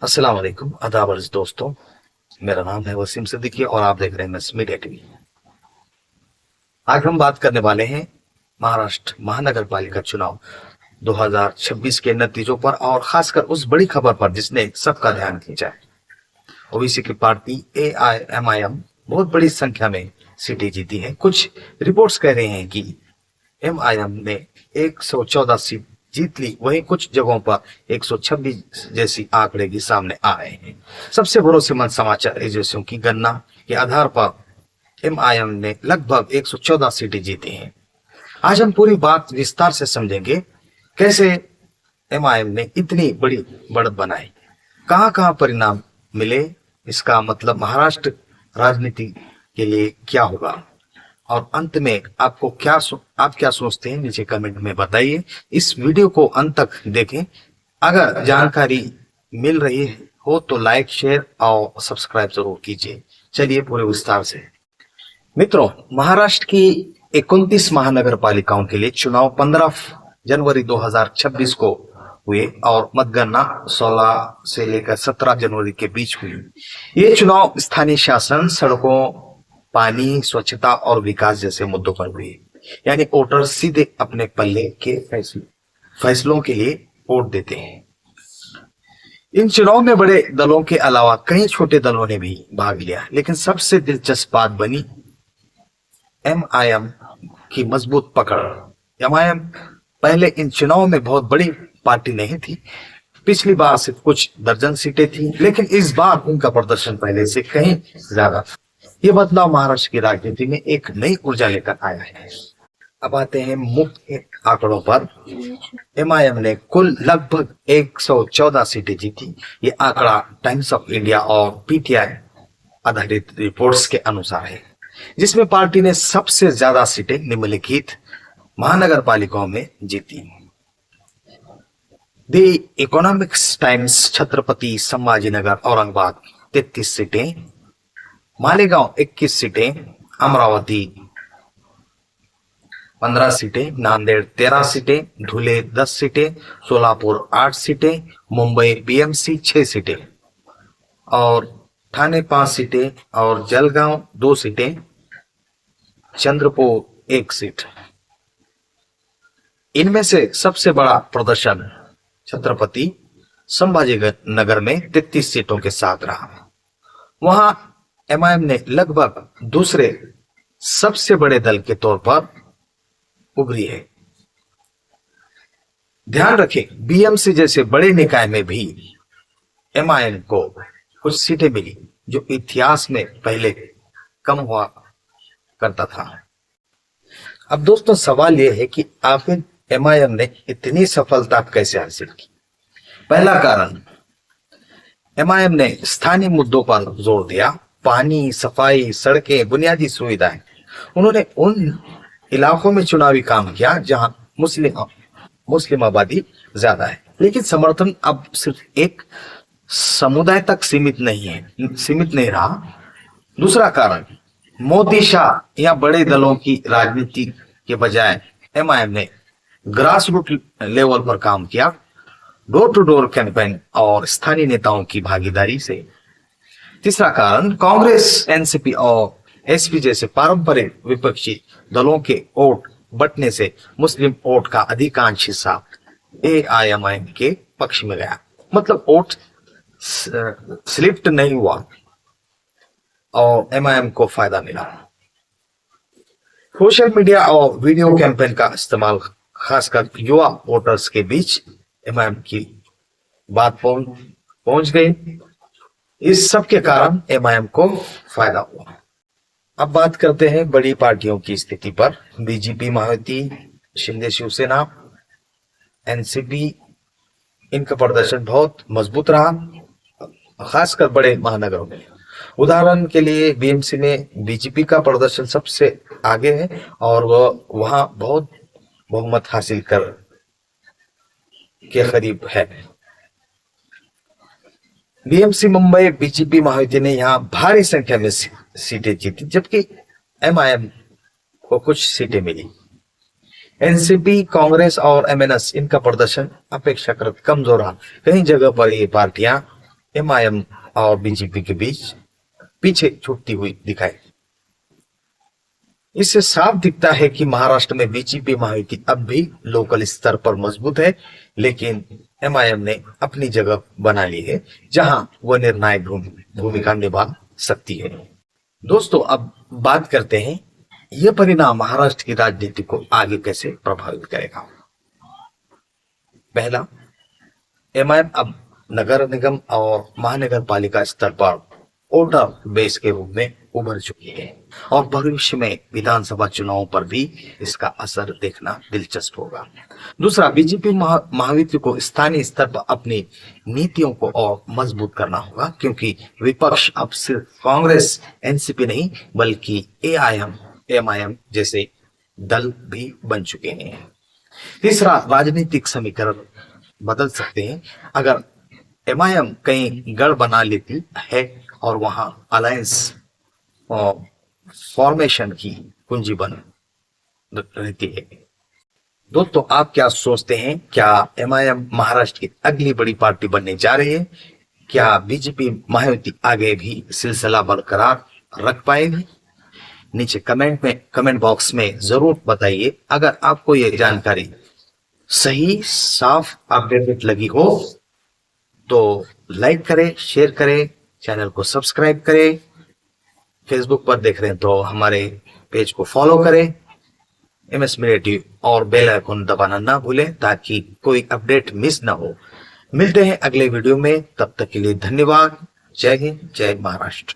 अस्सलाम वालेकुम आदाब अर्ज़ दोस्तों। मेरा नाम है वसीम सिद्दीकी और आप देख रहे हैं मैस मीडिया टीवी। आज हम बात करने वाले हैं महाराष्ट्र महानगर पालिका चुनाव 2026 के नतीजों पर और खासकर उस बड़ी खबर पर जिसने सबका ध्यान खींचा है। ओवैसी की पार्टी AIMIM बहुत बड़ी संख्या में सीटें जीती है। कुछ रिपोर्ट्स कह रहे हैं कि MIM ने 114 सीट जीत ली, वहीं कुछ जगहों पर 126 जैसी आंकड़े भी सामने आ रहे हैं। सबसे भरोसेमंद समाचार एजेंसियों की गणना के आधार पर MIM ने लगभग 114 सीटें जीती हैं। आज हम पूरी बात विस्तार से समझेंगे, कैसे MIM ने इतनी बड़ी बढ़त बनाई, कहां कहां परिणाम मिले, इसका मतलब महाराष्ट्र राजनीति के लिए क्या होगा, और अंत में आप क्या सोचते हैं नीचे कमेंट में बताइए। इस वीडियो को अंत तक देखें। अगर जानकारी मिल रही हो तो लाइक, शेयर और सब्सक्राइब जरूर कीजिए। चलिए पूरे विस्तार से। मित्रों, महाराष्ट्र की 29 महानगर पालिकाओं के लिए चुनाव 15 जनवरी 2026 को हुए और मतगणना 16 से लेकर 17 जनवरी के बीच हुई। ये चुनाव स्थानीय शासन, सड़कों, पानी, स्वच्छता और विकास जैसे मुद्दों पर हुई। यानी वोटर सीधे अपने पल्ले के फैसलों के लिए वोट देते हैं। इन चुनाव में बड़े दलों के अलावा कई छोटे दलों ने भी भाग लिया, लेकिन सबसे दिलचस्प बात बनी MIM की मजबूत पकड़। MIM पहले इन चुनाव में बहुत बड़ी पार्टी नहीं थी। पिछली बार सिर्फ कुछ दर्जन सीटें थी, लेकिन इस बार उनका प्रदर्शन पहले से कहीं ज्यादा था। ये बदलाव महाराष्ट्र की राजनीति में एक नई ऊर्जा लेकर आया है। अब आते हैं मुख्य आंकड़ों पर। MIM ने कुल लगभग 114 सीटें जीती। ये आंकड़ा टाइम्स ऑफ इंडिया और PTI आधारित रिपोर्ट्स के अनुसार है, जिसमें पार्टी ने सबसे ज्यादा सीटें निम्नलिखित महानगर पालिकाओं में जीती। The economics times Chhatrapati Sambhajinagar Aurangabad 33 सीटें, मालेगांव 21 सीटें, अमरावती 15 सीटें, नांदेड़ 13 सीटें, धुले 10 सीटें, सोलापुर 8 सीटें, मुंबई BMC 6 सीटें और ठाणे 5 सीटें और जलगांव 2 सीटें, चंद्रपुर 1 सीट। इनमें से सबसे बड़ा प्रदर्शन छत्रपति संभाजीनगर में 33 सीटों के साथ रहा। वहां MIM ने लगभग दूसरे सबसे बड़े दल के तौर पर उभरी है। ध्यान रखें, BMC जैसे बड़े निकाय में भी MIM को कुछ सीटें मिली, जो इतिहास में पहले कम हुआ करता था। अब दोस्तों, सवाल यह है कि आखिर MIM ने इतनी सफलता कैसे हासिल की। पहला कारण, MIM ने स्थानीय मुद्दों पर जोर दिया। पानी, सफाई, सड़कें, बुनियादी सुविधाएं। उन्होंने उन इलाकों में चुनावी काम किया जहां मुस्लिम आबादी ज्यादा है, लेकिन समर्थन अब सिर्फ एक समुदाय तक सीमित नहीं रहा। दूसरा कारण, मोदी शाह या बड़े दलों की राजनीति के बजाय MIM ने ग्रास रूट लेवल पर काम किया, डोर टू डोर कैंपेन और स्थानीय नेताओं की भागीदारी से। तीसरा कारण, कांग्रेस, NCP और SP जैसे पारंपरिक विपक्षी दलों के वोट बंटने से मुस्लिम वोट का अधिकांश हिस्सा AIMIM के पक्ष में गया। मतलब वोट स्लिप्ट नहीं हुआ और MIM को फायदा मिला। सोशल मीडिया और वीडियो कैंपेन का इस्तेमाल, खासकर युवा वोटर्स के बीच MIM की बात पहुंच गई। इस सब के कारण MIM को फायदा हुआ। अब बात करते हैं बड़ी पार्टियों की स्थिति पर। BJP, महायुति, शिंदे शिवसेना, NCP, इनका प्रदर्शन बहुत मजबूत रहा, खासकर बड़े महानगरों में। उदाहरण के लिए BMC में BJP का प्रदर्शन सबसे आगे है और वह वहां बहुत बहुमत हासिल कर के करीब है। BMC मुंबई BJP महायुति ने यहाँ भारी संख्या में सीटें जीती, जबकि MIM को कुछ सीटें मिली। NCP, कांग्रेस और MNS, इनका प्रदर्शन अपेक्षाकृत कमजोर रहा। कई जगह पर ये पार्टियां एमआईएम और बीजेपी के बीच पीछे छूटती हुई दिखाई। इससे साफ दिखता है कि महाराष्ट्र में बीजेपी महायुति अब भी लोकल स्तर पर मजबूत है, लेकिन एमआईएम ने अपनी जगह बना ली है जहां वह निर्णायक भूमिका निभा सकती है। दोस्तों, अब बात करते हैं यह परिणाम महाराष्ट्र की राजनीति को आगे कैसे प्रभावित करेगा। पहला, एमआईएम अब नगर निगम और महानगर पालिका स्तर पर वोटर बेस के रूप में उभर चुकी है और भविष्य में विधानसभा चुनावों पर भी इसका असर देखना दिलचस्प होगा। दूसरा, बीजेपी महायुति को स्थानीय स्तर पर अपनी नीतियों को और मजबूत करना होगा, क्योंकि विपक्ष अब सिर्फ कांग्रेस एनसीपी नहीं बल्कि एमआईएम जैसे दल भी बन चुके हैं। तीसरा, राजनीतिक समीकरण बदल सकते हैं। अगर एमआईएम कहीं गढ़ बना लेती है और वहां अलायंस फॉर्मेशन की कुंजी बन रहती है। दोस्तों, आप क्या सोचते हैं? क्या एमआईएम महाराष्ट्र की अगली बड़ी पार्टी बनने जा रही है? क्या बीजेपी महायुति आगे भी सिलसिला बरकरार रख पाएगी? नीचे कमेंट बॉक्स में जरूर बताइए। अगर आपको यह जानकारी सही, साफ, अपडेटेड लगी हो तो लाइक करें, शेयर करें, चैनल को सब्सक्राइब करें। फेसबुक पर देख रहे हैं तो हमारे पेज को फॉलो करें, MS मीडिया टीवी, और बेल आइकन दबाना ना भूलें ताकि कोई अपडेट मिस ना हो। मिलते हैं अगले वीडियो में, तब तक के लिए धन्यवाद। जय हिंद, जय महाराष्ट्र।